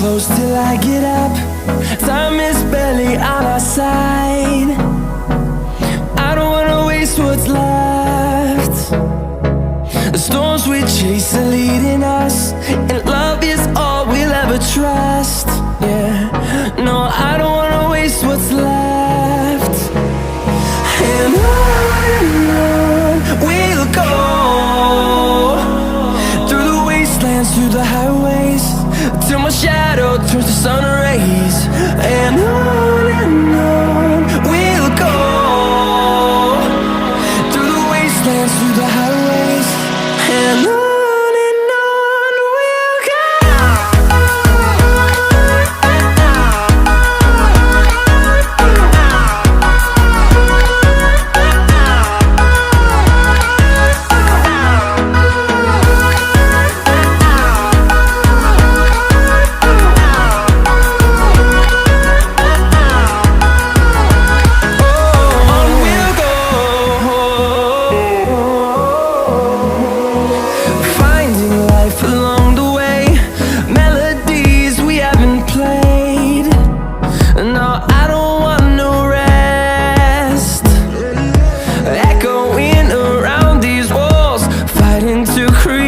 close till I get up. Time is barely on our side. I don't wanna waste what's left. The storms we chase are leading us, and love is all we'll ever trust. Yeah, no, I don't wanna waste what's left. And on we'll go, through the wastelands, through the highways, till my shadow turns to sun rays. And on we'll go, through the wastelands, through the highways, and on. To create